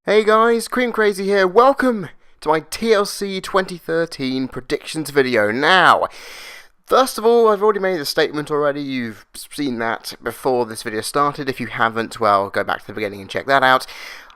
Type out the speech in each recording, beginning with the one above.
Hey guys, CreamCrazy here. Welcome to my TLC 2013 predictions video. Now, first of all, I've already made a statement already. You've seen that before this video started. If you haven't, well, go back to the beginning and check that out.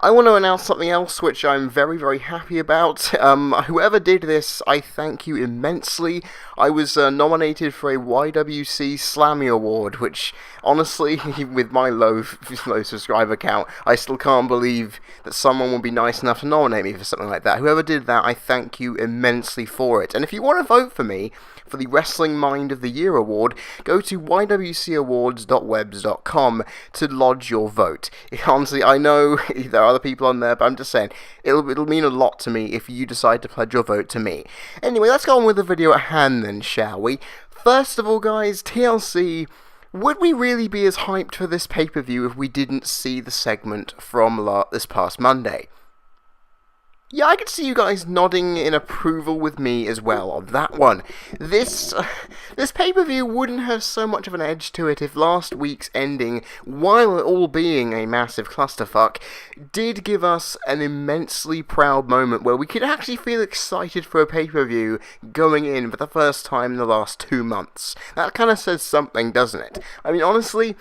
I want to announce something else which I'm very happy about. Whoever did this, I thank you immensely. I was nominated for a YWC Slammy Award, which, honestly, with my low subscriber count, I still can't believe that someone would be nice enough to nominate me for something like that. Whoever did that, I thank you immensely for it. And if you want to vote for me for the Wrestling Mind of the Year award, go to ywcawards.webs.com to lodge your vote. Honestly, I know there are other people on there, but I'm just saying, it'll mean a lot to me if you decide to pledge your vote to me. Anyway, let's go on with the video at hand then, shall we? First of all, guys, TLC, would we really be as hyped for this pay-per-view if we didn't see the segment from this past Monday? Yeah, I could see you guys nodding in approval with me as well on that one. This pay-per-view wouldn't have so much of an edge to it if last week's ending, while all being a massive clusterfuck, did give us an immensely proud moment where we could actually feel excited for a pay-per-view going in for the first time in the last 2 months. That kind of says something, doesn't it? I mean, honestly,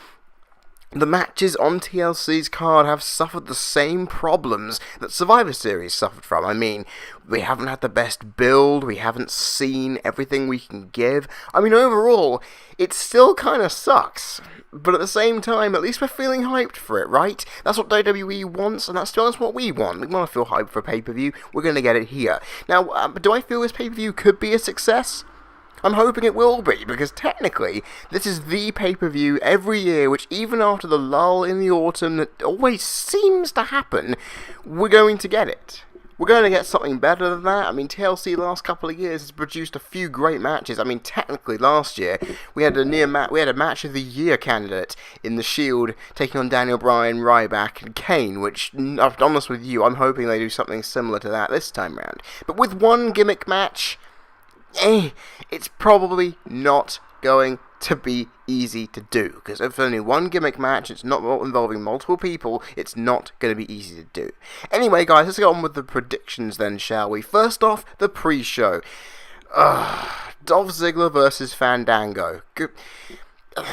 the matches on TLC's card have suffered the same problems that Survivor Series suffered from. I mean, we haven't had the best build, we haven't seen everything we can give. I mean, overall, it still kind of sucks. But at the same time, at least we're feeling hyped for it, right? That's what WWE wants, and that's what we want. We want to feel hyped for a pay-per-view. We're going to get it here. Now, do I feel this pay-per-view could be a success? I'm hoping it will be, because technically, this is the pay-per-view every year, which even after the lull in the autumn that always seems to happen, we're going to get it. We're going to get something better than that. I mean, TLC the last couple of years has produced a few great matches. I mean, technically, last year, we had a match of the year candidate in the Shield, taking on Daniel Bryan, Ryback, and Kane, which, to be honest with you, I'm hoping they do something similar to that this time round. But with one gimmick match, it's probably not going to be easy to do, because if only one gimmick match, it's not involving multiple people, it's not going to be easy to do. Anyway, guys, let's go on with the predictions then, shall we? First off, the pre-show. Dolph Ziggler versus Fandango.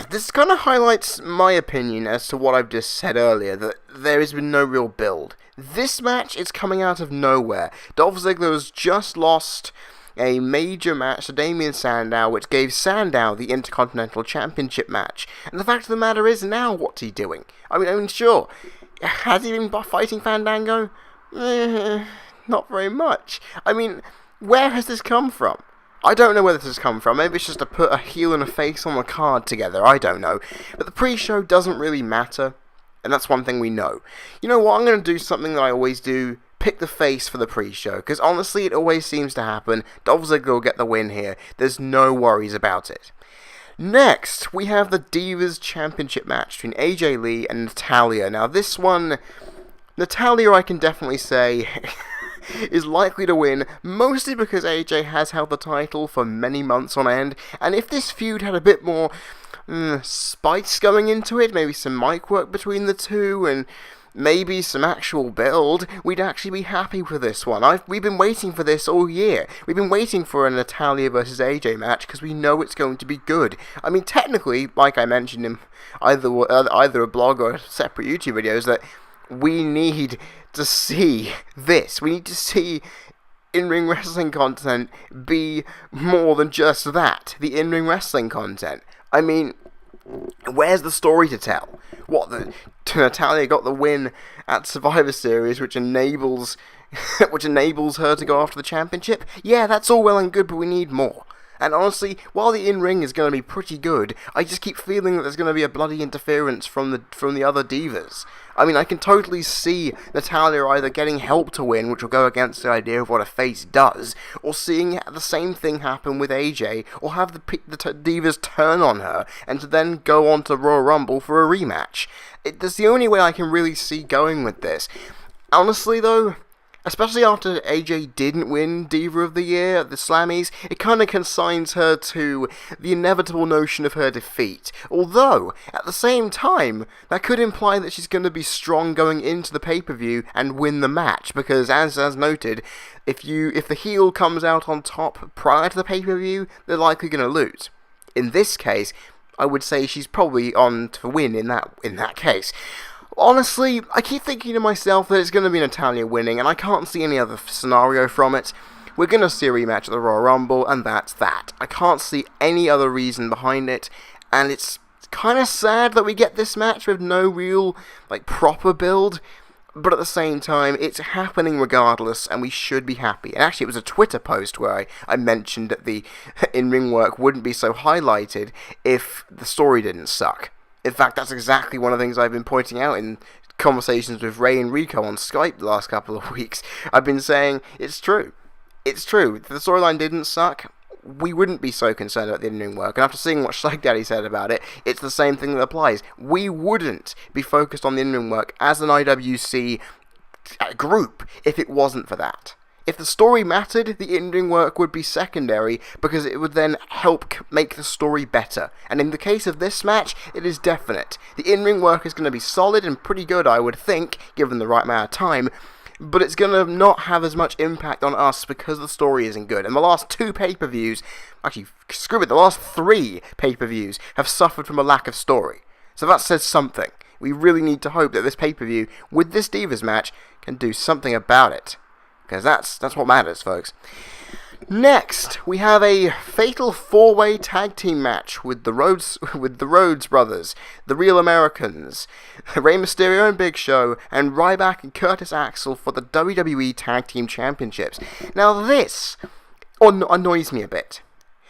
This kind of highlights my opinion as to what I've just said earlier, that there has been no real build. This match is coming out of nowhere. Dolph Ziggler has just lost a major match to Damien Sandow, which gave Sandow the Intercontinental Championship match. And the fact of the matter is, now what's he doing? I mean, sure, has he been fighting Fandango? Not very much. I mean, where has this come from? I don't know where this has come from. Maybe it's just to put a heel and a face on the card together. I don't know. But the pre-show doesn't really matter, and that's one thing we know. You know what? I'm going to do something that I always do. Pick the face for the pre-show, because honestly, it always seems to happen. Dolph Ziggler will get the win here. There's no worries about it. Next, we have the Divas Championship match between AJ Lee and Natalya. Now, this one, Natalya, I can definitely say, is likely to win, mostly because AJ has held the title for many months on end, and if this feud had a bit more spice going into it, maybe some mic work between the two, and maybe some actual build, we'd actually be happy with this one. We've been waiting for this all year. We've been waiting for a Natalya versus AJ match because we know it's going to be good. I mean, technically, like I mentioned in either a blog or separate YouTube videos, that we need to see this. We need to see in-ring wrestling content be more than just that, the in-ring wrestling content. I mean, where's the story to tell? What, Natalya got the win at Survivor Series, which enables her to go after the championship? Yeah, that's all well and good, but we need more. And honestly, while the in-ring is going to be pretty good, I just keep feeling that there's going to be a bloody interference from the other divas. I mean, I can totally see Natalya either getting help to win, which will go against the idea of what a face does, or seeing the same thing happen with AJ, or have the divas turn on her, and to then go on to Royal Rumble for a rematch. That's the only way I can really see going with this. Honestly, though, Especially after AJ didn't win Diva of the Year at the Slammies, it kind of consigns her to the inevitable notion of her defeat. Although, at the same time, that could imply that she's going to be strong going into the pay-per-view and win the match, because as noted, if the heel comes out on top prior to the pay-per-view, they're likely going to lose. In this case, I would say she's probably on to win in that case. Honestly, I keep thinking to myself that it's going to be Natalya winning, and I can't see any other scenario from it. We're going to see a rematch at the Royal Rumble, and that's that. I can't see any other reason behind it, and it's kind of sad that we get this match with no real, proper build, but at the same time, it's happening regardless, and we should be happy. And actually, it was a Twitter post where I mentioned that the in-ring work wouldn't be so highlighted if the story didn't suck. In fact, that's exactly one of the things I've been pointing out in conversations with Ray and Rico on Skype the last couple of weeks. I've been saying, it's true. It's true. If the storyline didn't suck, we wouldn't be so concerned about the in-ring work. And after seeing what Shag Daddy said about it, it's the same thing that applies. We wouldn't be focused on the in-ring work as an IWC group if it wasn't for that. If the story mattered, the in-ring work would be secondary, because it would then help make the story better. And in the case of this match, it is definite. The in-ring work is going to be solid and pretty good, I would think, given the right amount of time, but it's going to not have as much impact on us because the story isn't good. And the last 2 pay-per-views, actually, screw it, the last 3 pay-per-views have suffered from a lack of story. So that says something. We really need to hope that this pay-per-view, with this Divas match, can do something about it. Because that's what matters, folks. Next, we have a fatal 4-way tag team match with the Rhodes brothers, the Real Americans, Rey Mysterio and Big Show, and Ryback and Curtis Axel for the WWE Tag Team Championships. Now this annoys me a bit,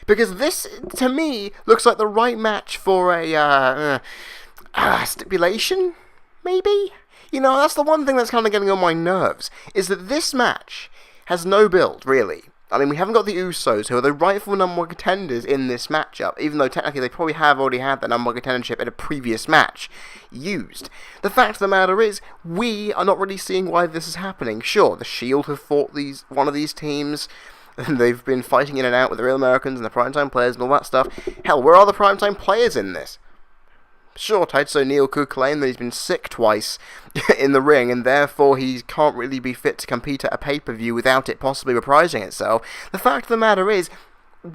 because this, to me, looks like the right match for a stipulation, maybe? You know, that's the one thing that's kind of getting on my nerves, is that this match has no build, really. I mean, we haven't got the Usos, who are the rightful number 1 contenders in this matchup, even though technically they probably have already had that number 1 contendership in a previous match used. The fact of the matter is, we are not really seeing why this is happening. Sure, the Shield have fought one of these teams, and they've been fighting in and out with the Real Americans and the Primetime Players and all that stuff. Hell, where are the Primetime Players in this? Sure, Titus O'Neil could claim that he's been sick twice in the ring, and therefore he can't really be fit to compete at a pay-per-view without it possibly reprising itself. The fact of the matter is,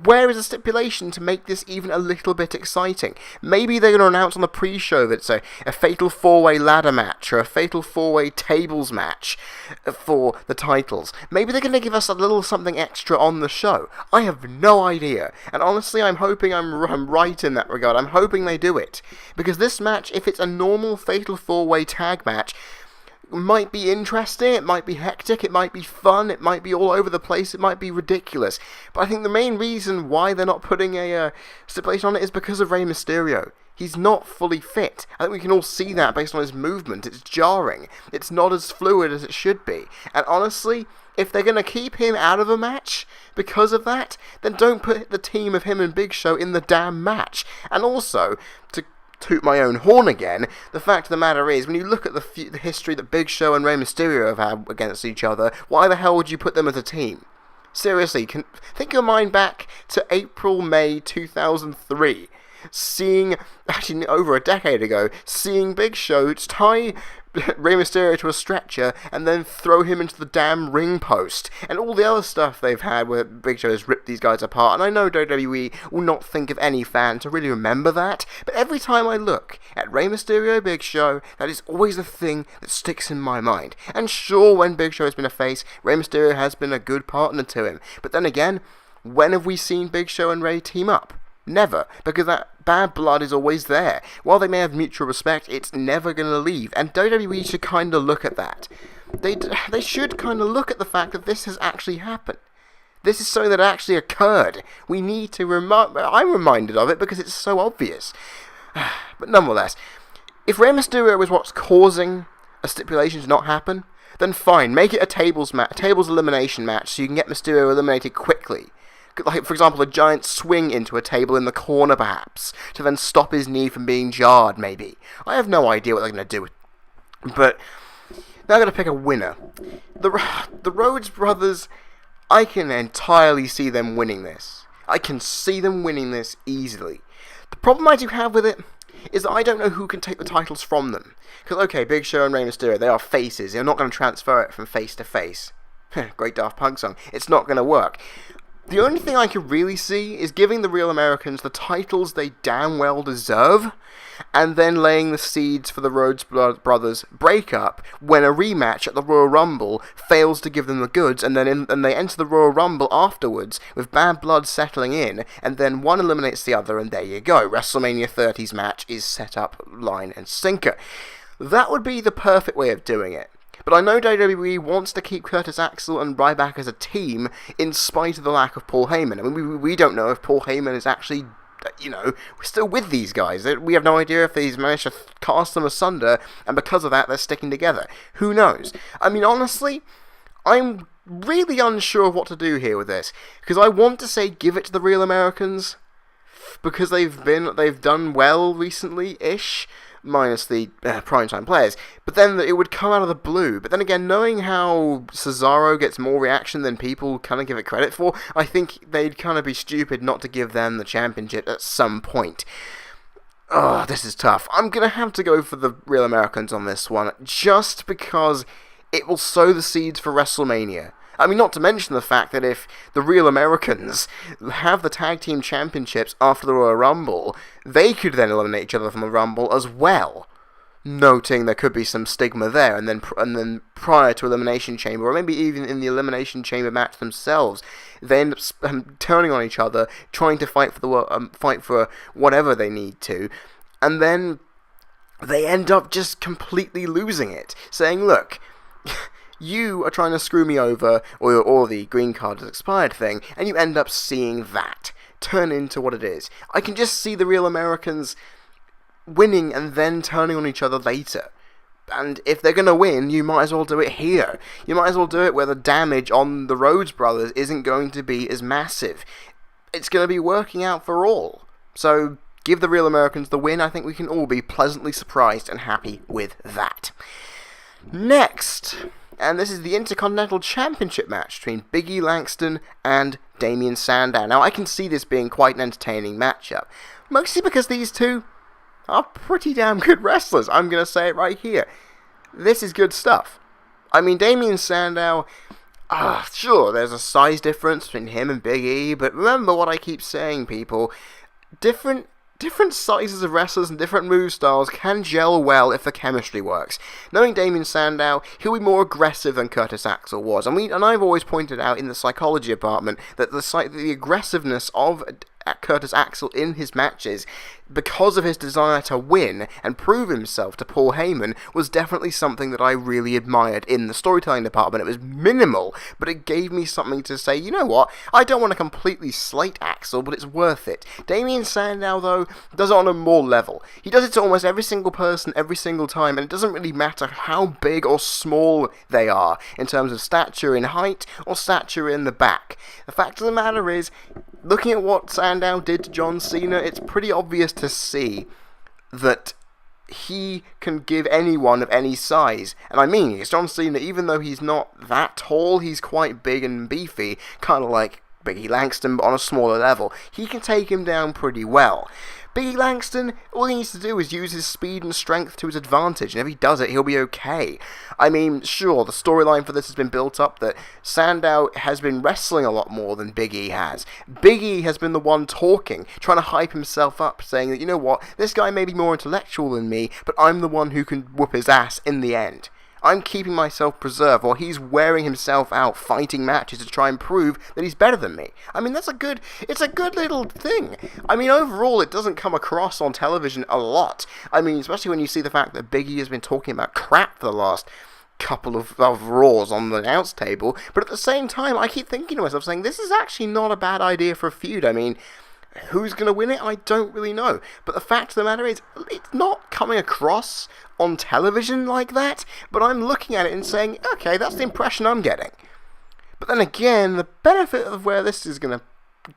where is the stipulation to make this even a little bit exciting? Maybe they're going to announce on the pre-show that it's a fatal 4-way ladder match, or a fatal 4-way tables match for the titles. Maybe they're going to give us a little something extra on the show. I have no idea. And honestly, I'm hoping I'm right in that regard. I'm hoping they do it. Because this match, if it's a normal fatal 4-way tag match, might be interesting, it might be hectic, it might be fun, it might be all over the place, it might be ridiculous. But I think the main reason why they're not putting a stipulation on it is because of Rey Mysterio. He's not fully fit. I think we can all see that based on his movement. It's jarring. It's not as fluid as it should be. And honestly, if they're going to keep him out of a match because of that, then don't put the team of him and Big Show in the damn match. And also, to toot my own horn again, the fact of the matter is, when you look at the history that Big Show and Rey Mysterio have had against each other, why the hell would you put them as a team? Seriously, think your mind back to April-May 2003, actually over a decade ago, seeing Big Show tie Rey Mysterio to a stretcher and then throw him into the damn ring post, and all the other stuff they've had where Big Show has ripped these guys apart. And I know WWE will not think of any fan to really remember that, but every time I look at Rey Mysterio Big Show, that is always the thing that sticks in my mind. And sure, when Big Show has been a face, Rey Mysterio has been a good partner to him, but then again, when have we seen Big Show and Rey team up? Never, because that bad blood is always there. While they may have mutual respect, it's never going to leave, and WWE should kind of look at that. They should kind of look at the fact that this has actually happened. This is something that actually occurred. We need to I'm reminded of it because it's so obvious. But nonetheless, if Rey Mysterio was what's causing a stipulation to not happen, then fine, make it a tables elimination match so you can get Mysterio eliminated quickly. Like, for example, a giant swing into a table in the corner, perhaps, to then stop his knee from being jarred, maybe. I have no idea what they're going to do. But Now I'm going to pick a winner. The Rhodes brothers, I can entirely see them winning this. I can see them winning this easily. The problem I do have with it is that I don't know who can take the titles from them. Because, okay, Big Show and Rey Mysterio, they are faces. They're not going to transfer it from face to face. Great Daft Punk song. It's not going to work. The only thing I can really see is giving the Real Americans the titles they damn well deserve, and then laying the seeds for the Rhodes brothers breakup when a rematch at the Royal Rumble fails to give them the goods, and then they enter the Royal Rumble afterwards with bad blood settling in, and then one eliminates the other, and there you go. WrestleMania 30's match is set up line and sinker. That would be the perfect way of doing it. But I know WWE wants to keep Curtis Axel and Ryback as a team in spite of the lack of Paul Heyman. I mean, we don't know if Paul Heyman is actually, we're still with these guys. We have no idea if he's managed to cast them asunder, and because of that, they're sticking together. Who knows? I mean, honestly, I'm really unsure of what to do here with this, because I want to say give it to the Real Americans, because they've done well recently-ish, minus the primetime players, but then it would come out of the blue. But then again, knowing how Cesaro gets more reaction than people kind of give it credit for, I think they'd kind of be stupid not to give them the championship at some point. Oh, this is tough. I'm going to have to go for the Real Americans on this one, just because it will sow the seeds for WrestleMania. I mean, not to mention the fact that if the Real Americans have the Tag Team Championships after the Royal Rumble, they could then eliminate each other from the Rumble as well. Noting there could be some stigma there, and then prior to Elimination Chamber, or maybe even in the Elimination Chamber match themselves, they end up turning on each other, trying to fight for whatever they need to, and then they end up just completely losing it, saying, look, you are trying to screw me over, or the green card has expired thing, and you end up seeing that turn into what it is. I can just see the Real Americans winning and then turning on each other later. And if they're going to win, you might as well do it here. You might as well do it where the damage on the Rhodes brothers isn't going to be as massive. It's going to be working out for all. So give the Real Americans the win. I think we can all be pleasantly surprised and happy with that. Next, and this is the Intercontinental Championship match between Big E Langston and Damien Sandow. Now, I can see this being quite an entertaining matchup, mostly because these two are pretty damn good wrestlers. I'm going to say it right here. This is good stuff. I mean, Damien Sandow, sure, there's a size difference between him and Big E, but remember what I keep saying, people. Different sizes of wrestlers and different move styles can gel well if the chemistry works. Knowing Damien Sandow, he'll be more aggressive than Curtis Axel was. And I've always pointed out in the psychology department that the aggressiveness of Curtis Axel in his matches, because of his desire to win and prove himself to Paul Heyman, was definitely something that I really admired in the storytelling department. It was minimal, but it gave me something to say, you know what, I don't want to completely slate Axel, but it's worth it. Damien Sandow, though, does it on a more level. He does it to almost every single person, every single time, and it doesn't really matter how big or small they are, in terms of stature in height, or stature in the back. The fact of the matter is, looking at what Sandow did to John Cena, it's pretty obvious to see that he can give anyone of any size. And I mean, because John Cena, even though he's not that tall, he's quite big and beefy, kind of like Big E Langston, but on a smaller level. He can take him down pretty well. Big E Langston, all he needs to do is use his speed and strength to his advantage, and if he does it, he'll be okay. I mean, sure, the storyline for this has been built up that Sandow has been wrestling a lot more than Big E has. Big E has been the one talking, trying to hype himself up, saying that, you know what, this guy may be more intellectual than me, but I'm the one who can whoop his ass in the end. I'm keeping myself preserved while he's wearing himself out fighting matches to try and prove that he's better than me. I mean, it's a good little thing. I mean, overall, it doesn't come across on television a lot. I mean, especially when you see the fact that Big E has been talking about crap for the last couple of Raws on the announce table, but at the same time, I keep thinking to myself, saying, this is actually not a bad idea for a feud. I mean, who's going to win it? I don't really know. But the fact of the matter is, it's not coming across on television like that, but I'm looking at it and saying, okay, that's the impression I'm getting. But then again, the benefit of where this is going to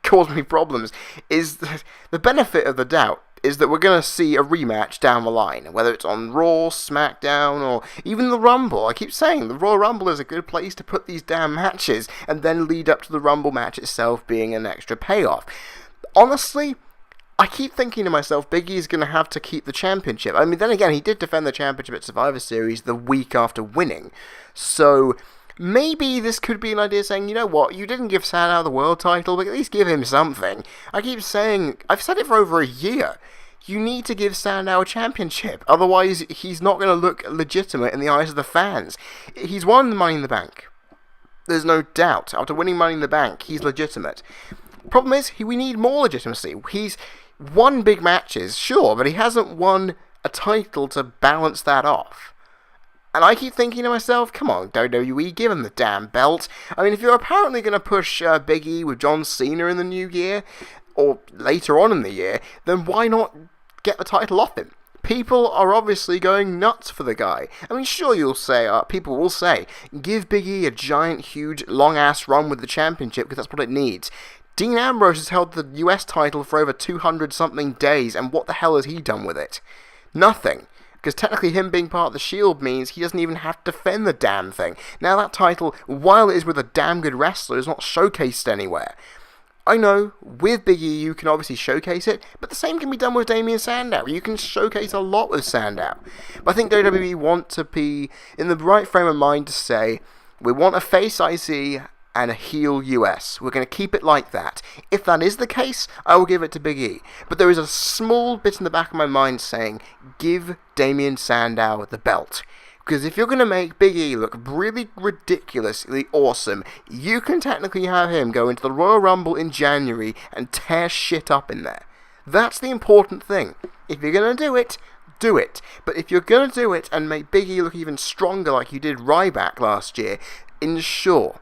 cause me problems is the benefit of the doubt is that we're going to see a rematch down the line, whether it's on Raw, SmackDown, or even the Rumble. I keep saying the Royal Rumble is a good place to put these damn matches, and then lead up to the Rumble match itself being an extra payoff. Honestly, I keep thinking to myself, Big E is going to have to keep the championship. I mean, then again, he did defend the championship at Survivor Series the week after winning, so maybe this could be an idea saying, you know what, you didn't give Sandow the world title, but at least give him something. I keep saying, I've said it for over a year, you need to give Sandow a championship, otherwise he's not going to look legitimate in the eyes of the fans. He's won the Money in the Bank. There's no doubt. After winning Money in the Bank, he's legitimate. Problem is, we need more legitimacy. He's won big matches, sure, but he hasn't won a title to balance that off. And I keep thinking to myself, come on, WWE, give him the damn belt. I mean, if you're apparently going to push Big E with John Cena in the new year, or later on in the year, then why not get the title off him? People are obviously going nuts for the guy. I mean, sure, you'll say, people will say, give Big E a giant, huge, long-ass run with the championship, because that's what it needs. Dean Ambrose has held the US title for over 200-something days, and what the hell has he done with it? Nothing. Because technically him being part of the Shield means he doesn't even have to defend the damn thing. Now that title, while it is with a damn good wrestler, is not showcased anywhere. I know, with Big E you can obviously showcase it, but the same can be done with Damien Sandow. You can showcase a lot with Sandow. But I think WWE want to be in the right frame of mind to say, we want a face IC and a heel US. We're going to keep it like that. If that is the case, I will give it to Big E. But there is a small bit in the back of my mind saying, give Damien Sandow the belt. Because if you're going to make Big E look really ridiculously awesome, you can technically have him go into the Royal Rumble in January and tear shit up in there. That's the important thing. If you're going to do it, do it. But if you're going to do it and make Big E look even stronger like you did Ryback last year, ensure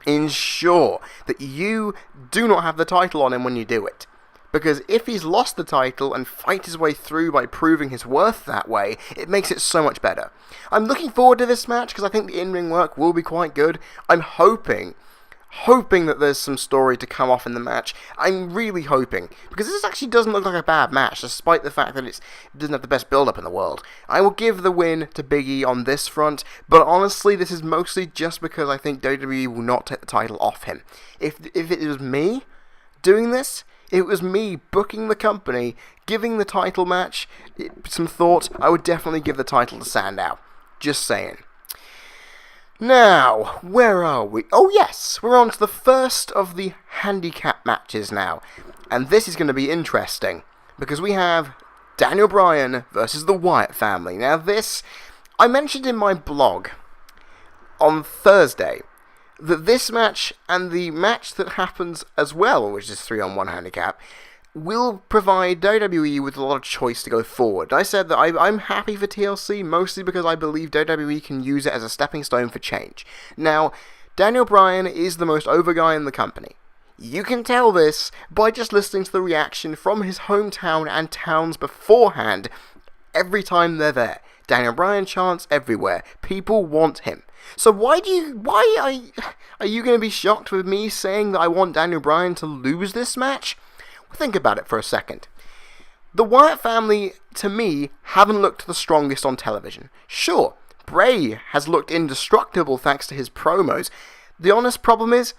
that you do not have the title on him when you do it. Because if he's lost the title and fight his way through by proving his worth that way, it makes it so much better. I'm looking forward to this match because I think the in-ring work will be quite good. I'm hoping that there's some story to come off in the match. I'm really hoping, because this actually doesn't look like a bad match, despite the fact that it doesn't have the best build-up in the world. I will give the win to Big E on this front, but honestly, this is mostly just because I think WWE will not take the title off him. If it was me doing this, if it was me booking the company, giving the title match some thought, I would definitely give the title to Sandow. Just saying. Now, where are we? Oh yes, we're on to the first of the handicap matches now. And this is going to be interesting, because we have Daniel Bryan versus the Wyatt family. Now this, I mentioned in my blog on Thursday, that this match and the match that happens as well, which is 3-on-1 handicap, will provide WWE with a lot of choice to go forward. I said that I'm happy for TLC, mostly because I believe WWE can use it as a stepping stone for change. Now, Daniel Bryan is the most over guy in the company. You can tell this by just listening to the reaction from his hometown and towns beforehand every time they're there. Daniel Bryan chants everywhere. People want him. So why are you going to be shocked with me saying that I want Daniel Bryan to lose this match? Think about it for a second. The Wyatt family, to me, haven't looked the strongest on television. Sure, Bray has looked indestructible thanks to his promos. The honest problem is,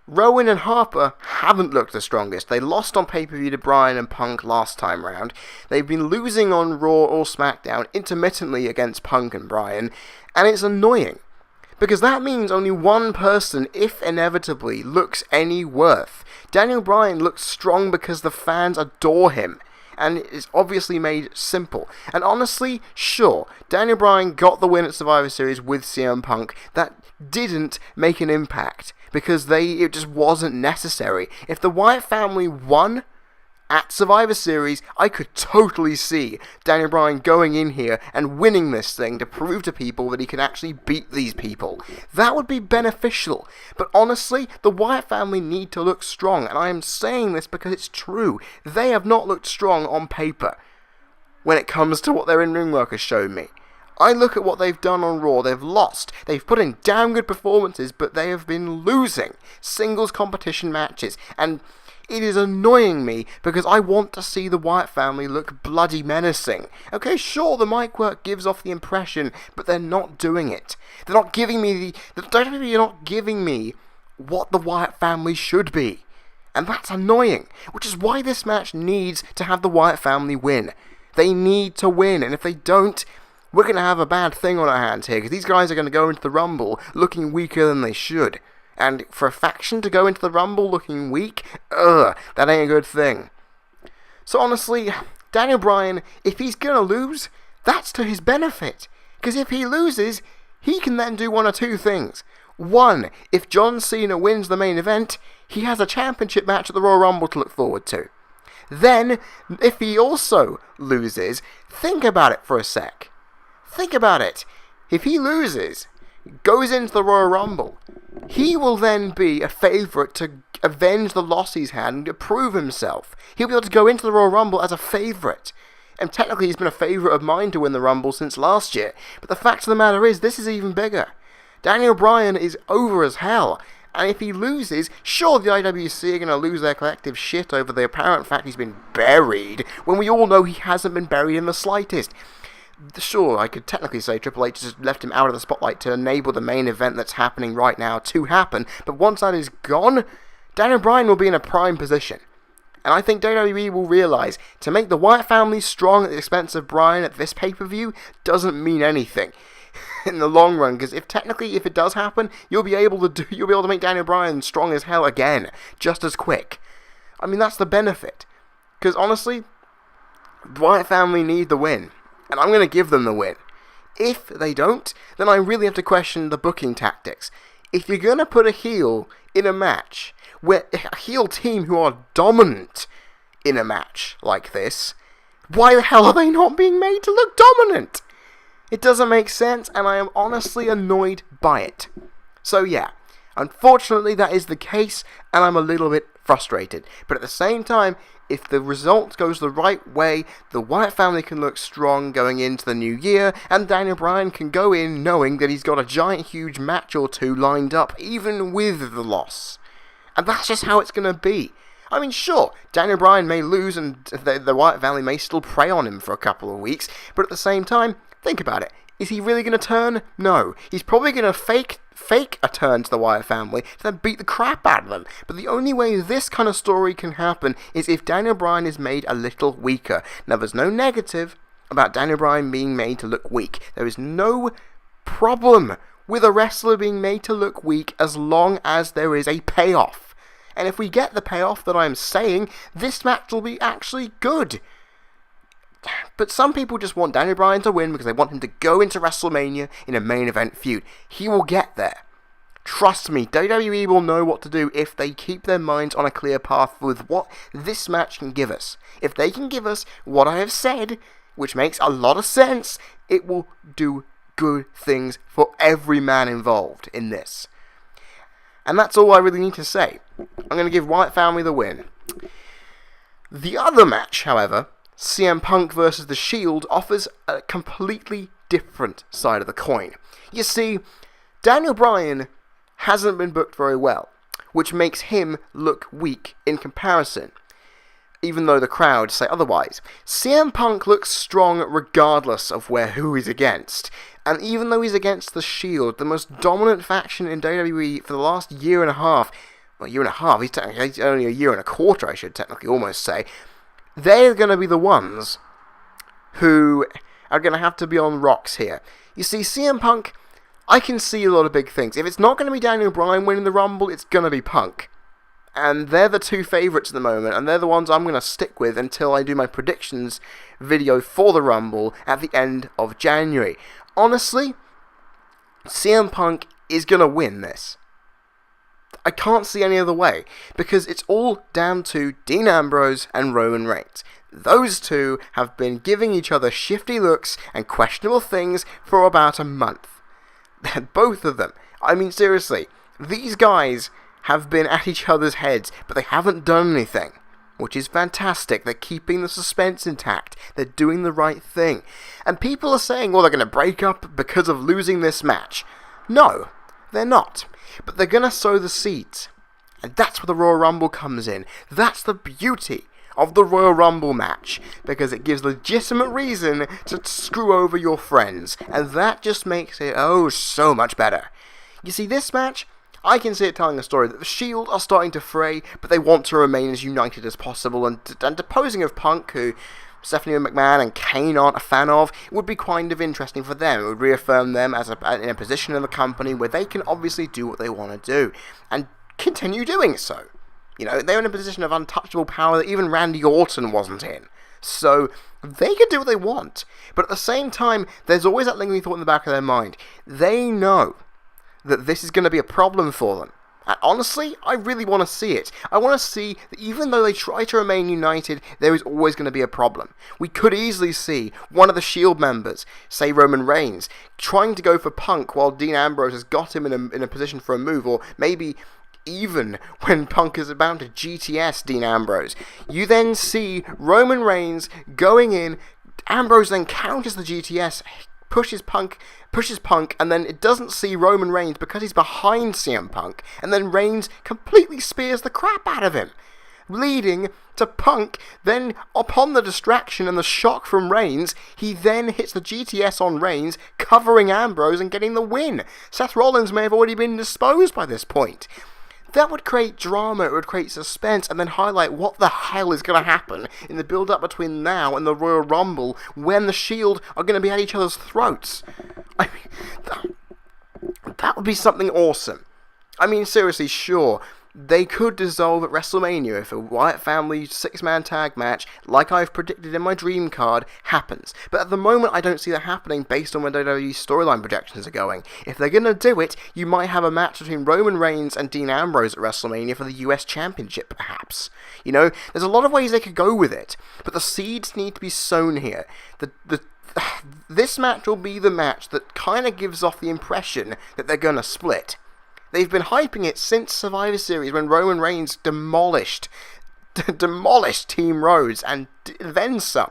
Rowan and Harper haven't looked the strongest. They lost on pay-per-view to Bryan and Punk last time round. They've been losing on Raw or SmackDown intermittently against Punk and Bryan, and it's annoying. Because that means only one person, if inevitably, looks any worth. Daniel Bryan looks strong because the fans adore him, and it's obviously made simple. And honestly, sure, Daniel Bryan got the win at Survivor Series with CM Punk. That didn't make an impact, because it just wasn't necessary. If the Wyatt family won at Survivor Series, I could totally see Daniel Bryan going in here and winning this thing to prove to people that he can actually beat these people. That would be beneficial. But honestly, the Wyatt family need to look strong, and I am saying this because it's true. They have not looked strong on paper when it comes to what their in-ring work has shown me. I look at what they've done on Raw. They've lost. They've put in damn good performances, but they have been losing singles competition matches. And It is annoying me because I want to see the Wyatt family look bloody menacing. Okay, sure, the mic work gives off the impression, but they're not doing it. They're not giving me you're not giving me what the Wyatt family should be. And that's annoying, which is why this match needs to have the Wyatt family win. They need to win, and if they don't, we're going to have a bad thing on our hands here, because these guys are going to go into the Rumble looking weaker than they should. And for a faction to go into the Rumble looking weak, that ain't a good thing. So honestly, Daniel Bryan, if he's going to lose, that's to his benefit. Because if he loses, he can then do one or two things. One, if John Cena wins the main event, he has a championship match at the Royal Rumble to look forward to. Then, if he also loses, think about it for a sec. Think about it. If he loses, goes into the Royal Rumble, he will then be a favourite to avenge the loss he's had and to prove himself. He'll be able to go into the Royal Rumble as a favourite. And technically he's been a favourite of mine to win the Rumble since last year. But the fact of the matter is, this is even bigger. Daniel Bryan is over as hell. And if he loses, sure, the IWC are going to lose their collective shit over the apparent fact he's been buried, when we all know he hasn't been buried in the slightest. Sure, I could technically say Triple H just left him out of the spotlight to enable the main event that's happening right now to happen, but once that is gone, Daniel Bryan will be in a prime position. And I think WWE will realise, to make the Wyatt family strong at the expense of Bryan at this pay-per-view doesn't mean anything in the long run, because if it does happen, you'll be able to make Daniel Bryan strong as hell again, just as quick. I mean, that's the benefit. Because honestly, the Wyatt family need the win, and I'm going to give them the win. If they don't, then I really have to question the booking tactics. If you're going to put a heel in a match, where a heel team who are dominant in a match like this, why the hell are they not being made to look dominant? It doesn't make sense, and I am honestly annoyed by it. So yeah, unfortunately that is the case, and I'm a little bit frustrated. But at the same time, if the result goes the right way, the Wyatt family can look strong going into the new year, and Daniel Bryan can go in knowing that he's got a giant huge match or two lined up, even with the loss. And that's just how it's going to be. I mean, sure, Daniel Bryan may lose, and the Wyatt family may still prey on him for a couple of weeks, but at the same time, think about it. Is he really going to turn? No. He's probably going to fake a turn to the Wyatt family to then beat the crap out of them. But the only way this kind of story can happen is if Daniel Bryan is made a little weaker. Now, there's no negative about Daniel Bryan being made to look weak. There is no problem with a wrestler being made to look weak as long as there is a payoff. And if we get the payoff that I'm saying, this match will be actually good. But some people just want Daniel Bryan to win because they want him to go into WrestleMania in a main event feud. He will get there. Trust me, WWE will know what to do if they keep their minds on a clear path with what this match can give us. If they can give us what I have said, which makes a lot of sense, it will do good things for every man involved in this. And that's all I really need to say. I'm going to give Wyatt family the win. The other match, however, CM Punk versus The Shield, offers a completely different side of the coin. You see, Daniel Bryan hasn't been booked very well, which makes him look weak in comparison, even though the crowd say otherwise. CM Punk looks strong regardless of who he's against, and even though he's against The Shield, the most dominant faction in WWE for the last year and a half, he's technically only a year and a quarter, I should technically almost say, they're going to be the ones who are going to have to be on rocks here. You see, CM Punk, I can see a lot of big things. If it's not going to be Daniel Bryan winning the Rumble, it's going to be Punk. And they're the two favourites at the moment, and they're the ones I'm going to stick with until I do my predictions video for the Rumble at the end of January. Honestly, CM Punk is going to win this. I can't see any other way, because it's all down to Dean Ambrose and Roman Reigns. Those two have been giving each other shifty looks and questionable things for about a month. Both of them. I mean, seriously, these guys have been at each other's heads, but they haven't done anything, which is fantastic. They're keeping the suspense intact. They're doing the right thing. And people are saying, well, they're going to break up because of losing this match. No, they're not. But they're going to sow the seeds. And that's where the Royal Rumble comes in. That's the beauty of the Royal Rumble match, because it gives legitimate reason to screw over your friends, and that just makes it, oh, so much better. You see, this match, I can see it telling a story that the Shield are starting to fray, but they want to remain as united as possible, and deposing of Punk, who Stephanie McMahon and Kane aren't a fan of, would be kind of interesting for them. It would reaffirm them as in a position in the company where they can obviously do what they want to do, and continue doing so. You know, they're in a position of untouchable power that even Randy Orton wasn't in. So, they can do what they want. But at the same time, there's always that lingering thought in the back of their mind. They know that this is going to be a problem for them. And honestly, I really want to see it. I want to see that even though they try to remain united, there is always going to be a problem. We could easily see one of the Shield members, say Roman Reigns, trying to go for Punk while Dean Ambrose has got him in a position for a move, or maybe even when Punk is about to GTS Dean Ambrose. You then see Roman Reigns going in, Ambrose then counters the GTS, pushes Punk, and then it doesn't see Roman Reigns because he's behind CM Punk, and then Reigns completely spears the crap out of him, leading to Punk, then upon the distraction and the shock from Reigns, he then hits the GTS on Reigns, covering Ambrose and getting the win. Seth Rollins may have already been disposed by this point. That would create drama, it would create suspense, and then highlight what the hell is going to happen in the build-up between now and the Royal Rumble, when the Shield are going to be at each other's throats. I mean, that would be something awesome. I mean, seriously, sure, they could dissolve at WrestleMania if a Wyatt family 6-man tag match, like I've predicted in my dream card, happens. But at the moment, I don't see that happening based on where WWE's storyline projections are going. If they're going to do it, you might have a match between Roman Reigns and Dean Ambrose at WrestleMania for the US Championship, perhaps. You know, there's a lot of ways they could go with it, but the seeds need to be sown here. This match will be the match that kind of gives off the impression that they're going to split. They've been hyping it since Survivor Series, when Roman Reigns demolished Team Rhodes, and then some.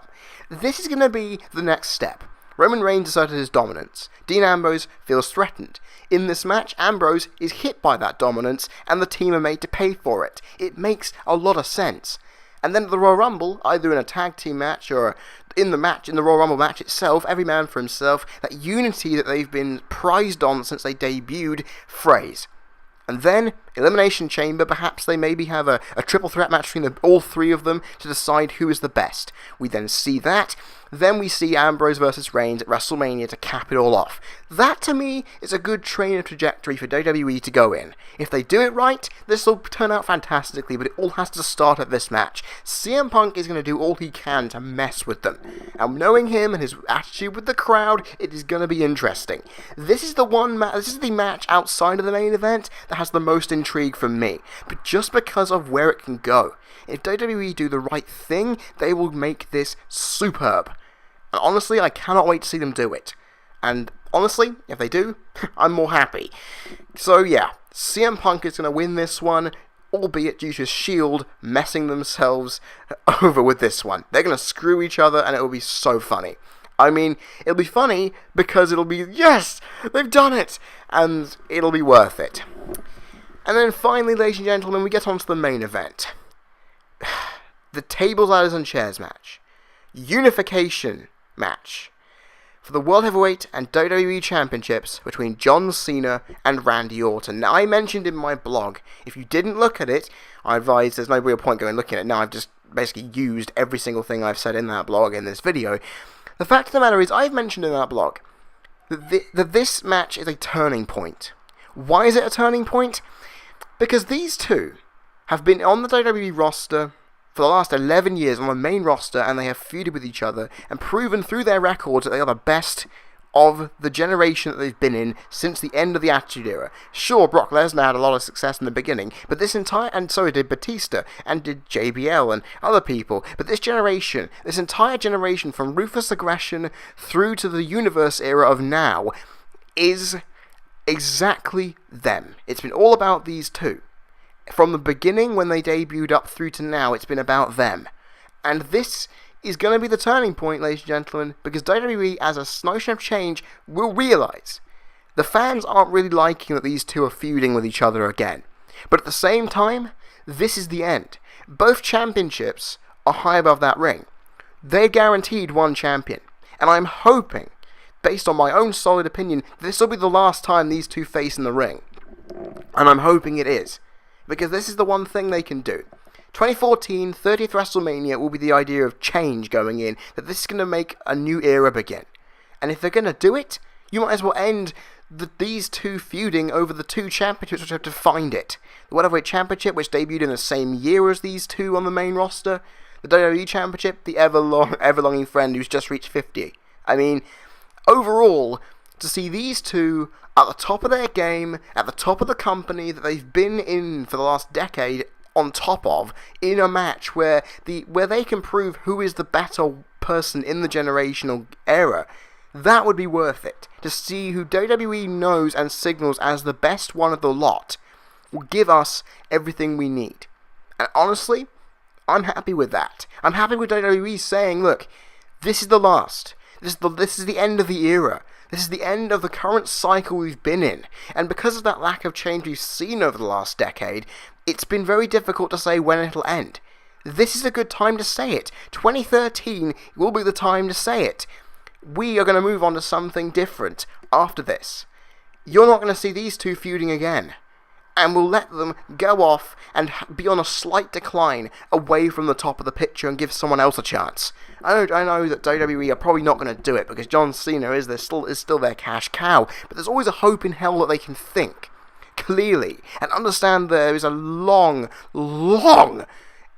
This is going to be the next step. Roman Reigns asserted his dominance. Dean Ambrose feels threatened. In this match, Ambrose is hit by that dominance, and the team are made to pay for it. It makes a lot of sense. And then at the Royal Rumble, either in a tag team match or in the Royal Rumble match itself, every man for himself, that unity that they've been prized on since they debuted, frays. And then, Elimination Chamber, perhaps they maybe have a triple threat match between all three of them to decide who is the best. We then see that. Then we see Ambrose versus Reigns at WrestleMania to cap it all off. That, to me, is a good train of trajectory for WWE to go in. If they do it right, this will turn out fantastically, but it all has to start at this match. CM Punk is going to do all he can to mess with them. And knowing him and his attitude with the crowd, it is going to be interesting. This is the match outside of the main event that has the most intrigue from me, but just because of where it can go. If WWE do the right thing, they will make this superb. And honestly, I cannot wait to see them do it. And honestly, if they do, I'm more happy. So yeah, CM Punk is going to win this one, albeit due to Shield messing themselves over with this one. They're going to screw each other, and it will be so funny. I mean, it'll be funny because it'll be, yes, they've done it, and it'll be worth it. And then finally, ladies and gentlemen, we get on to the main event. The tables, ladders, and chairs match. Unification match for the World Heavyweight and WWE Championships between John Cena and Randy Orton. Now, I mentioned in my blog, if you didn't look at it, I advise there's no real point going looking at it. Now, I've just basically used every single thing I've said in that blog in this video. The fact of the matter is, I've mentioned in that blog that this match is a turning point. Why is it a turning point? Because these two have been on the WWE roster for the last 11 years, on the main roster, and they have feuded with each other and proven through their records that they are the best of the generation that they've been in since the end of the Attitude Era. Sure, Brock Lesnar had a lot of success in the beginning, but and so did Batista, and did JBL and other people, but this entire generation from Ruthless Aggression through to the Universe era of now is exactly them. It's been all about these two. From the beginning, when they debuted up through to now, it's been about them. And this is going to be the turning point, ladies and gentlemen, because WWE, as a notion of change, will realise the fans aren't really liking that these two are feuding with each other again. But at the same time, this is the end. Both championships are high above that ring. They're guaranteed one champion. And I'm hoping, based on my own solid opinion, this will be the last time these two face in the ring. And I'm hoping it is. Because this is the one thing they can do. 2014, 30th WrestleMania will be the idea of change going in, that this is going to make a new era begin. And if they're going to do it, you might as well end these two feuding over the two championships which have defined it. The World Heavyweight Championship, which debuted in the same year as these two on the main roster. The WWE Championship, the ever-longing friend who's just reached 50. I mean, overall, to see these two at the top of their game, at the top of the company that they've been in for the last decade, on top of, in a match where they can prove who is the better person in the generational era, that would be worth it. To see who WWE knows and signals as the best one of the lot will give us everything we need. And honestly, I'm happy with that. I'm happy with WWE saying, look, this is the last. This is the end of the era. This is the end of the current cycle we've been in. And because of that lack of change we've seen over the last decade, it's been very difficult to say when it'll end. This is a good time to say it. 2013 will be the time to say it. We are going to move on to something different after this. You're not going to see these two feuding again. And we'll let them go off and be on a slight decline away from the top of the picture and give someone else a chance. I know that WWE are probably not going to do it because John Cena is still their cash cow, but there's always a hope in hell that they can think clearly and understand there is a long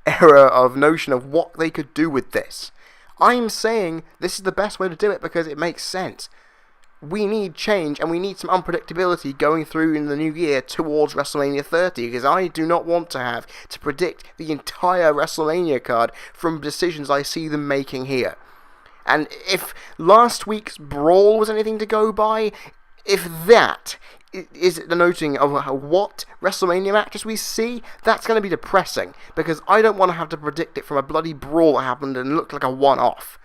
era of notion of what they could do with this. I'm saying this is the best way to do it because it makes sense. We need change and we need some unpredictability going through in the new year towards WrestleMania 30 because I do not want to have to predict the entire WrestleMania card from decisions I see them making here. And if last week's Brawl was anything to go by, if that is the noting of what WrestleMania matches we see, that's going to be depressing because I don't want to have to predict it from a bloody brawl that happened and looked like a one-off.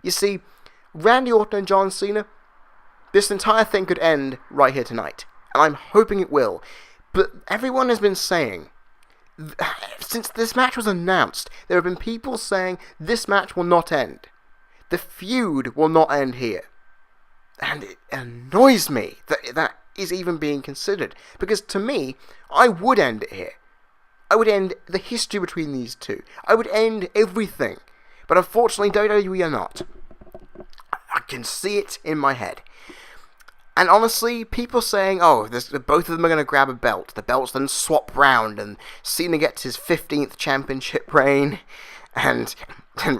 You see, Randy Orton and John Cena, this entire thing could end right here tonight, and I'm hoping it will. But everyone has been saying, since this match was announced, there have been people saying this match will not end. The feud will not end here. And it annoys me that that is even being considered, because to me, I would end it here. I would end the history between these two. I would end everything. But unfortunately, WWE are not. I can see it in my head. And honestly, people saying, oh, both of them are going to grab a belt. The belts then swap round, and Cena gets his 15th championship reign, and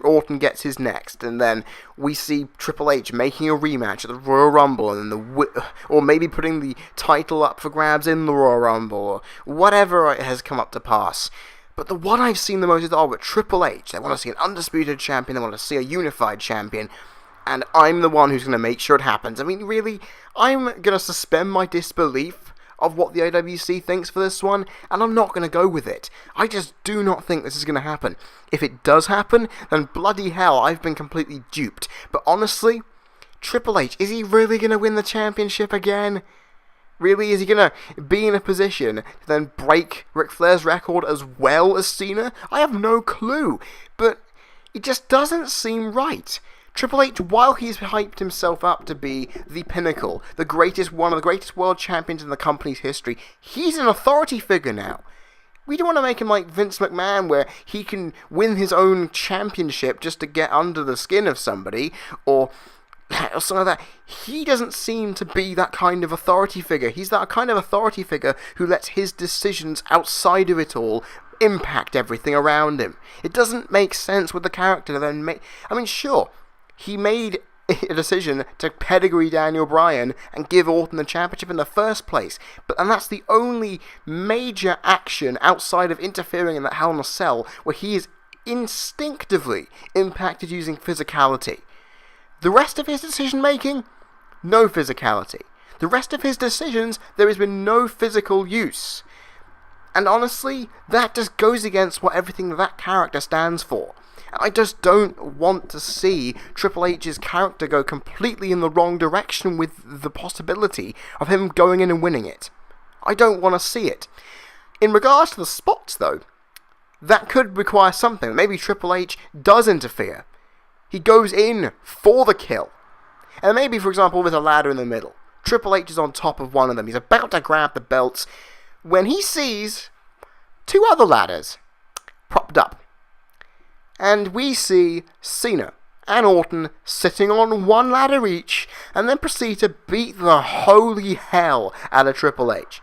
Orton gets his next. And then we see Triple H making a rematch at the Royal Rumble, and or maybe putting the title up for grabs in the Royal Rumble, or whatever has come up to pass. But the one I've seen the most is, but Triple H. They want to see an undisputed champion, they want to see a unified champion. And I'm the one who's going to make sure it happens. I mean, really, I'm going to suspend my disbelief of what the IWC thinks for this one, and I'm not going to go with it. I just do not think this is going to happen. If it does happen, then bloody hell, I've been completely duped. But honestly, Triple H, is he really going to win the championship again? Really, is he going to be in a position to then break Ric Flair's record as well as Cena? I have no clue, but it just doesn't seem right. Triple H, while he's hyped himself up to be the pinnacle, one of the greatest world champions in the company's history, he's an authority figure now. We don't want to make him like Vince McMahon, where he can win his own championship just to get under the skin of somebody, or something like that. He doesn't seem to be that kind of authority figure. He's that kind of authority figure who lets his decisions outside of it all impact everything around him. It doesn't make sense with the character to then make... I mean, sure, he made a decision to pedigree Daniel Bryan and give Orton the championship in the first place, and that's the only major action outside of interfering in that Hell in a Cell where he is instinctively impacted using physicality. The rest of his decision making, no physicality. The rest of his decisions, there has been no physical use. And honestly, that just goes against what everything that character stands for. I just don't want to see Triple H's character go completely in the wrong direction with the possibility of him going in and winning it. I don't want to see it. In regards to the spots, though, that could require something. Maybe Triple H does interfere. He goes in for the kill. And maybe, for example, with a ladder in the middle. Triple H is on top of one of them. He's about to grab the belts when he sees two other ladders propped up. And we see Cena and Orton sitting on one ladder each, and then proceed to beat the holy hell out of Triple H.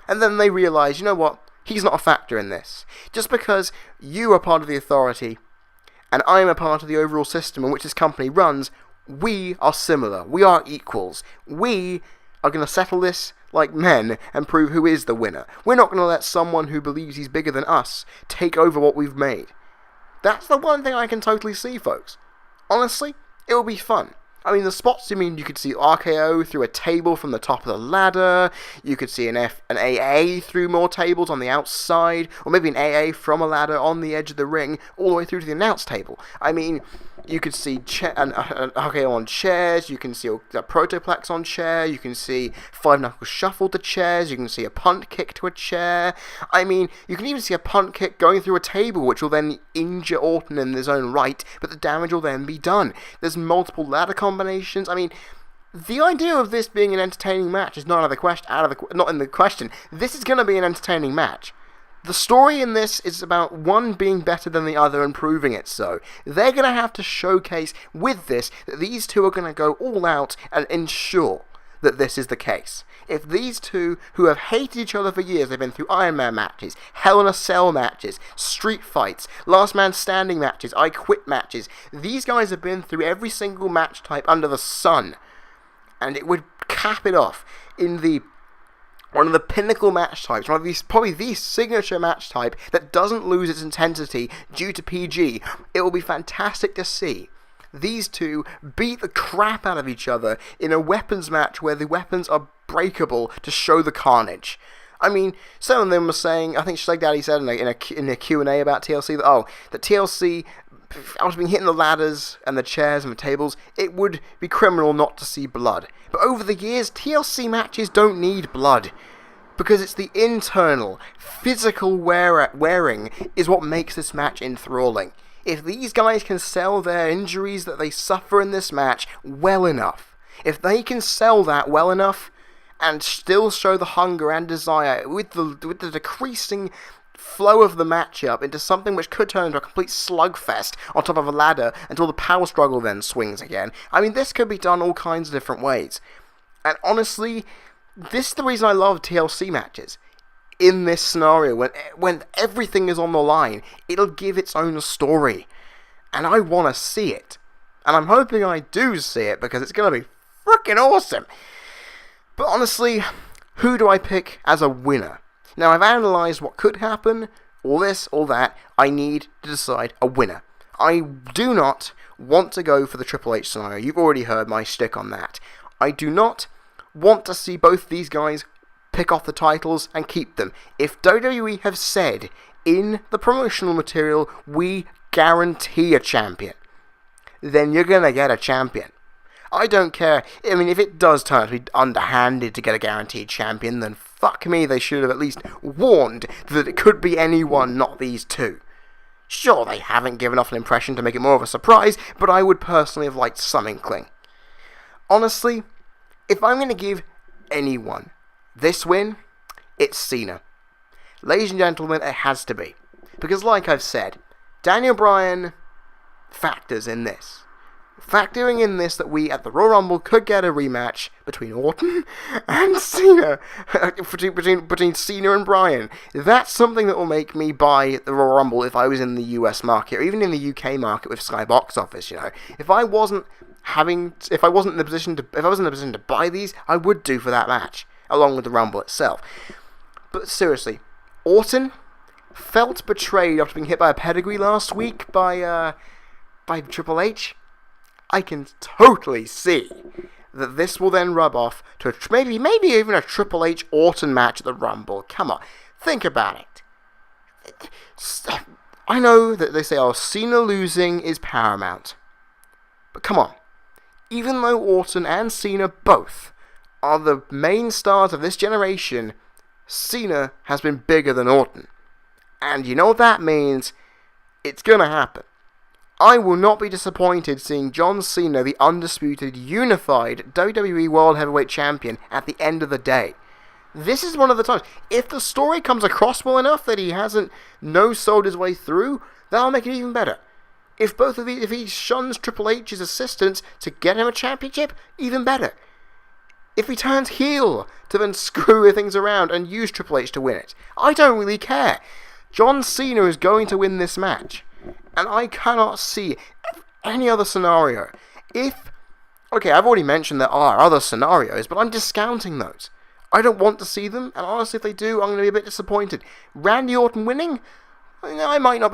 And then they realise, you know what, he's not a factor in this. Just because you are part of the authority, and I'm a part of the overall system in which this company runs, we are similar. We are equals. We are going to settle this like men and prove who is the winner. We're not going to let someone who believes he's bigger than us take over what we've made. That's the one thing I can totally see, folks. Honestly, it will be fun. I mean, the spots, you could see RKO through a table from the top of the ladder, you could see an AA through more tables on the outside, or maybe an AA from a ladder on the edge of the ring, all the way through to the announce table. I mean, you could see an RKO on chairs, you can see a Protoplex on chair, you can see 5-knuckle shuffle to chairs, you can see a punt kick to a chair. I mean, you can even see a punt kick going through a table, which will then injure Orton in his own right, but the damage will then be done. There's multiple ladder combinations. I mean, the idea of this being an entertaining match is not in the question. This is going to be an entertaining match. The story in this is about one being better than the other and proving it so. They're going to have to showcase with this that these two are going to go all out and ensure that this is the case. If these two, who have hated each other for years, they've been through Iron Man matches, Hell in a Cell matches, street fights, Last Man Standing matches, I Quit matches, these guys have been through every single match type under the sun. And it would cap it off in one of the pinnacle match types, probably the signature match type that doesn't lose its intensity due to PG. It will be fantastic to see these two beat the crap out of each other in a weapons match where the weapons are breakable to show the carnage. I mean, some of them were saying, I think Shag Daddy said in a Q&A about TLC, that TLC, after being hitting the ladders and the chairs and the tables, it would be criminal not to see blood. But over the years, TLC matches don't need blood, because it's the internal, physical wearing is what makes this match enthralling. If these guys can sell their injuries that they suffer in this match well enough, if they can sell that well enough, and still show the hunger and desire with the decreasing flow of the matchup into something which could turn into a complete slugfest on top of a ladder until the power struggle then swings again. I mean, this could be done all kinds of different ways. And honestly, this is the reason I love TLC matches. In this scenario, when everything is on the line, it'll give its own story. And I want to see it. And I'm hoping I do see it, because it's going to be freaking awesome. But honestly, who do I pick as a winner? Now, I've analysed what could happen, all this, all that. I need to decide a winner. I do not want to go for the Triple H scenario. You've already heard my shtick on that. I do not want to see both these guys pick off the titles and keep them. If WWE have said in the promotional material, we guarantee a champion, then you're going to get a champion. I don't care. I mean, if it does turn out to be underhanded to get a guaranteed champion, then fuck me, they should have at least warned that it could be anyone, not these two. Sure, they haven't given off an impression to make it more of a surprise, but I would personally have liked some inkling. Honestly, if I'm going to give anyone this win, it's Cena. Ladies and gentlemen, it has to be. Because like I've said, Daniel Bryan factors in this. Factoring in this that we at the Royal Rumble could get a rematch between Orton and Cena, between Cena and Bryan. That's something that will make me buy the Royal Rumble if I was in the US market, or even in the UK market with Sky Box Office. You know, if I was in the position to buy these, I would do for that match along with the Rumble itself. But seriously, Orton felt betrayed after being hit by a pedigree last week by Triple H. I can totally see that this will then rub off to maybe even a Triple H Orton match at the Rumble. Come on, think about it. I know that they say, Cena losing is paramount. But come on, even though Orton and Cena both are the main stars of this generation, Cena has been bigger than Orton. And you know what that means? It's gonna happen. I will not be disappointed seeing John Cena, the undisputed, unified WWE World Heavyweight Champion, at the end of the day. This is one of the times. If the story comes across well enough that he hasn't no-sold his way through, that'll make it even better. If he shuns Triple H's assistance to get him a championship, even better. If he turns heel to then screw things around and use Triple H to win it, I don't really care. John Cena is going to win this match. And I cannot see any other scenario. Okay, I've already mentioned there are other scenarios, but I'm discounting those. I don't want to see them, and honestly, if they do, I'm going to be a bit disappointed. Randy Orton winning? I might not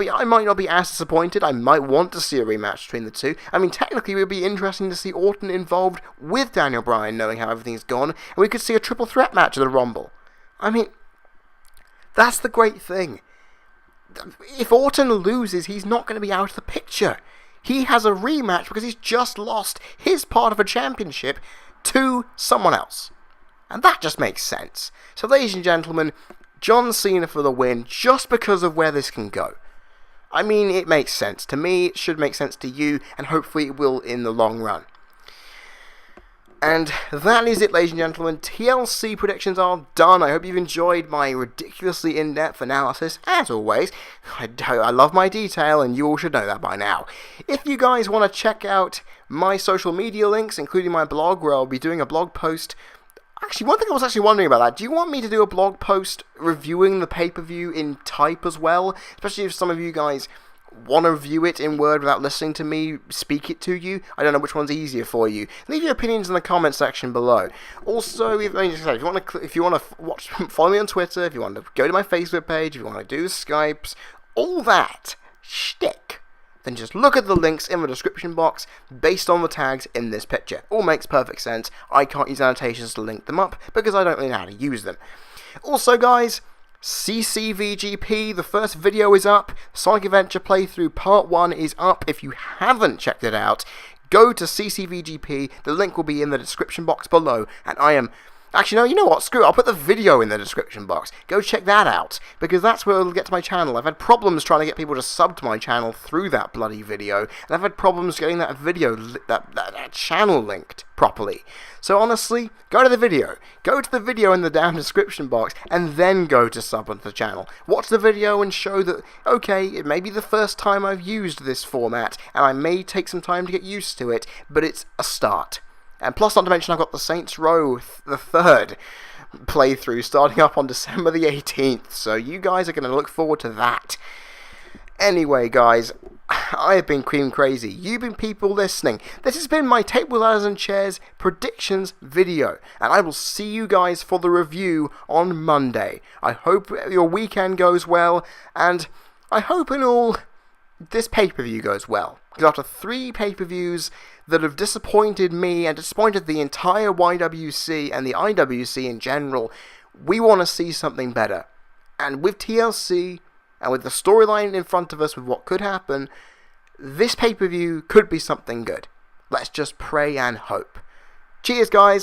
be as disappointed. I might want to see a rematch between the two. I mean, technically, it would be interesting to see Orton involved with Daniel Bryan, knowing how everything's gone, and we could see a triple threat match at the Rumble. I mean, that's the great thing. If Orton loses, he's not going to be out of the picture. He has a rematch because he's just lost his part of a championship to someone else. And that just makes sense. So, ladies and gentlemen, John Cena for the win, just because of where this can go. I mean, it makes sense to me, it should make sense to you, and hopefully it will in the long run. And that is it, ladies and gentlemen. TLC predictions are done. I hope you've enjoyed my ridiculously in-depth analysis. As always, I love my detail, and you all should know that by now. If you guys want to check out my social media links, including my blog, where I'll be doing a blog post. Actually, one thing I was actually wondering about that. Do you want me to do a blog post reviewing the pay-per-view in type as well? Especially if some of you guys want to view it in Word without listening to me speak it to you. I don't know which one's easier for you. Leave your opinions in the comment section below. Also, if you want to watch, follow me on Twitter, if you want to go to my Facebook page, if you want to do Skypes, all that shtick, then just look at the links in the description box based on the tags in this picture. All makes perfect sense. I can't use annotations to link them up because I don't really know how to use them. Also, guys, CCVGP, the first video is up. Sonic Adventure Playthrough Part 1 is up. If you haven't checked it out, go to CCVGP. The link will be in the description box below. And I am... Actually, no, you know what? Screw it. I'll put the video in the description box. Go check that out, because that's where it'll get to my channel. I've had problems trying to get people to sub to my channel through that bloody video, and I've had problems getting that video, that channel linked properly. So honestly, go to the video. Go to the video in the down description box, and then go to sub onto the channel. Watch the video and show that, okay, it may be the first time I've used this format, and I may take some time to get used to it, but it's a start. And plus, not to mention, I've got the Saints Row the 3rd playthrough starting up on December the 18th, so you guys are going to look forward to that. Anyway, guys, I have been Cream Crazy. You've been people listening. This has been my Table, Ladders and Chairs predictions video, and I will see you guys for the review on Monday. I hope your weekend goes well, and I hope in all this pay-per-view goes well. Because after 3 pay-per-views that have disappointed me and disappointed the entire YWC and the IWC in general, we want to see something better. And with TLC, and with the storyline in front of us, with what could happen, this pay-per-view could be something good. Let's just pray and hope. Cheers, guys!